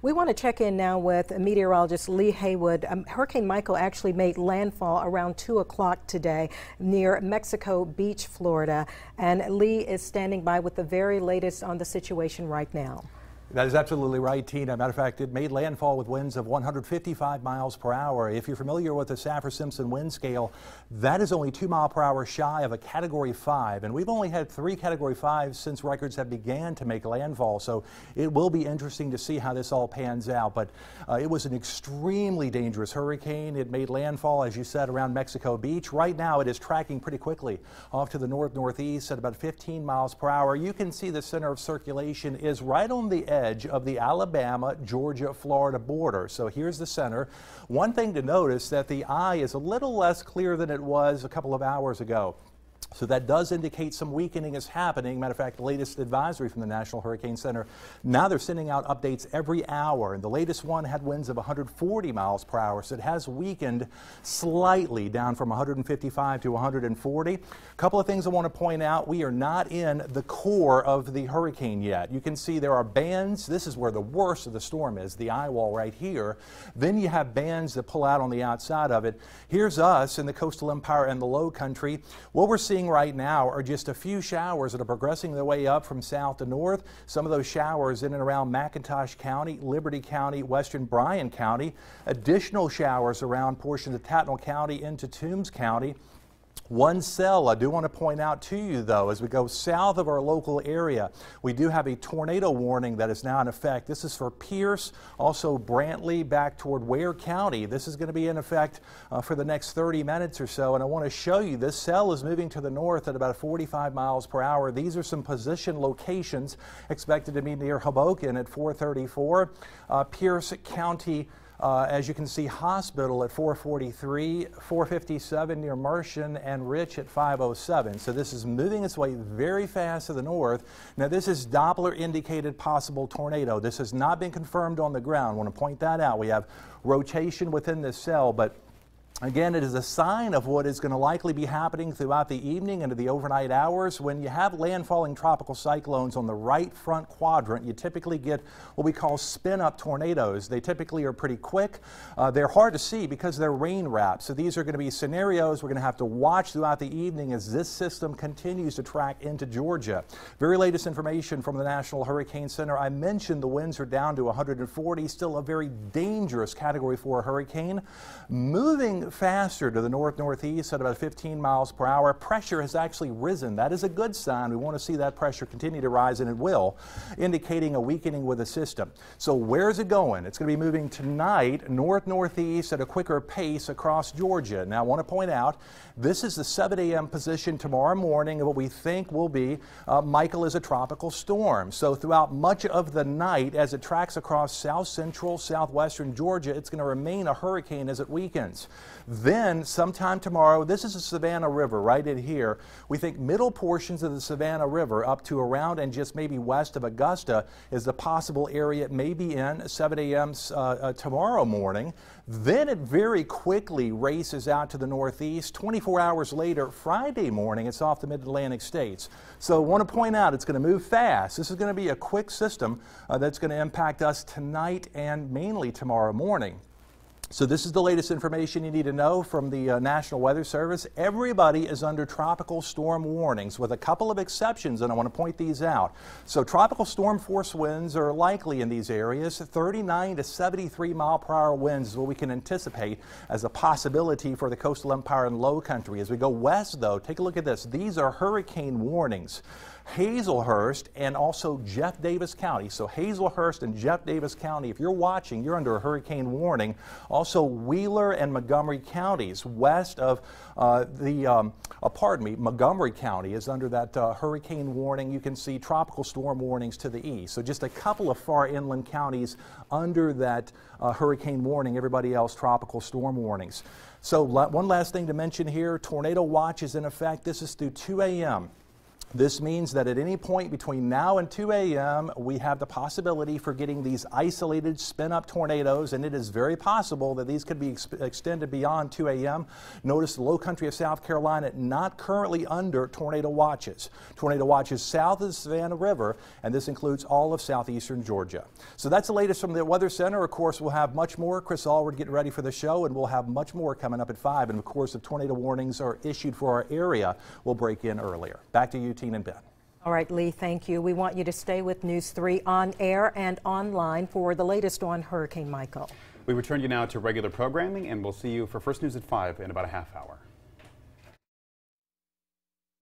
We want to check in now with meteorologist Lee Haywood. Hurricane Michael actually made landfall around 2 o'clock today near Mexico Beach, Florida. And Lee is standing by with the very latest on the situation right now. That is absolutely right, Tina. Matter of fact, it made landfall with winds of 155 miles per hour. If you're familiar with the Saffir-Simpson wind scale, that is only 2 miles per hour shy of a Category 5. And we've only had 3 Category 5s since records have began to make landfall. So it will be interesting to see how this all pans out. But it was an extremely dangerous hurricane. It made landfall, as you said, around Mexico Beach. Right now, it is tracking pretty quickly off to the north-northeast at about 15 miles per hour. You can see the center of circulation is right on the edge of the Alabama, Georgia, Florida border. So here's the center. One thing to notice that the eye is a little less clear than it was a couple of hours ago. So that does indicate some weakening is happening. Matter of fact, the latest advisory from the National Hurricane Center, now they're sending out updates every hour. And the latest one had winds of 140 miles per hour. So it has weakened slightly down from 155 to 140. A couple of things I want to point out. We are not in the core of the hurricane yet. You can see there are bands. This is where the worst of the storm is, the eye wall right here. Then you have bands that pull out on the outside of it. Here's us in the coastal empire and the low country. What we're seeing right now are just a few showers that are progressing their way up from south to north. Some of those showers in and around McIntosh County, Liberty County, western Bryan County. Additional showers around portions of Tattnall County into Toombs County. One cell I do want to point out to you, though, as we go south of our local area, we do have a tornado warning that is now in effect. This is for Pierce, also Brantley, back toward Ware County. This is going to be in effect for the next 30 minutes or so, and I want to show you this cell is moving to the north at about 45 miles per hour. These are some position locations expected to be near Hoboken at 434, Pierce County. As you can see, Hospital at 443, 457 near Martian, and Rich at 507. So this is moving its way very fast to the north. Now this is Doppler indicated possible tornado. This has not been confirmed on the ground. I want to point that out. We have rotation within this cell, but again, it is a sign of what is going to likely be happening throughout the evening into the overnight hours. When you have landfalling tropical cyclones on the right front quadrant, you typically get what we call spin-up tornadoes. They typically are pretty quick. They're hard to see because they're rain wrapped. So these are going to be scenarios we're going to have to watch throughout the evening as this system continues to track into Georgia. Very latest information from the National Hurricane Center. I mentioned the winds are down to 140, still a very dangerous Category 4 hurricane. Moving faster to the north-northeast at about 15 miles per hour. Pressure has actually risen. That is a good sign. We want to see that pressure continue to rise, and it will, indicating a weakening with the system. So where's it going? It's going to be moving tonight north-northeast at a quicker pace across Georgia. Now I want to point out this is the 7 a.m. position tomorrow morning of what we think will be Michael is a tropical storm. So throughout much of the night as it tracks across south central, southwestern Georgia, it's going to remain a hurricane as it weakens. Then sometime tomorrow, this is the Savannah River right in here. We think middle portions of the Savannah River up to around and just maybe west of Augusta is the possible area it may be in 7 a.m. Tomorrow morning. Then it very quickly races out to the northeast. 24 hours later, Friday morning, it's off the mid-Atlantic states. So I want to point out it's going to move fast. This is going to be a quick system that's going to impact us tonight and mainly tomorrow morning. So this is the latest information you need to know from the National Weather Service. Everybody is under tropical storm warnings with a couple of exceptions, and I want to point these out. So tropical storm force winds are likely in these areas. 39 to 73 mile per hour winds is what we can anticipate as a possibility for the coastal empire and low country. As we go west, though, take a look at this. These are hurricane warnings. Hazelhurst and also Jeff Davis County. So Hazelhurst and Jeff Davis County, if you're watching, you're under a hurricane warning. Also Wheeler and Montgomery counties west of Montgomery County is under that hurricane warning. You can see tropical storm warnings to the east. So just a couple of far inland counties under that hurricane warning. Everybody else tropical storm warnings. So one last thing to mention here, tornado watch is in effect. This is through 2 a.m. This means that at any point between now and 2 a.m., we have the possibility for getting these isolated spin-up tornadoes, and it is very possible that these could be extended beyond 2 a.m. Notice the low country of South Carolina not currently under tornado watches. Tornado watches south of the Savannah River, and this includes all of southeastern Georgia. So that's the latest from the Weather Center. Of course, we'll have much more. Chris Allward getting ready for the show, and we'll have much more coming up at 5. And of course, if tornado warnings are issued for our area, we'll break in earlier. Back to you, Tina and Ben. All right, Lee, thank you. We want you to stay with News 3 on air and online for the latest on Hurricane Michael. We return you now to regular programming, and we'll see you for First News at 5 in about a half hour.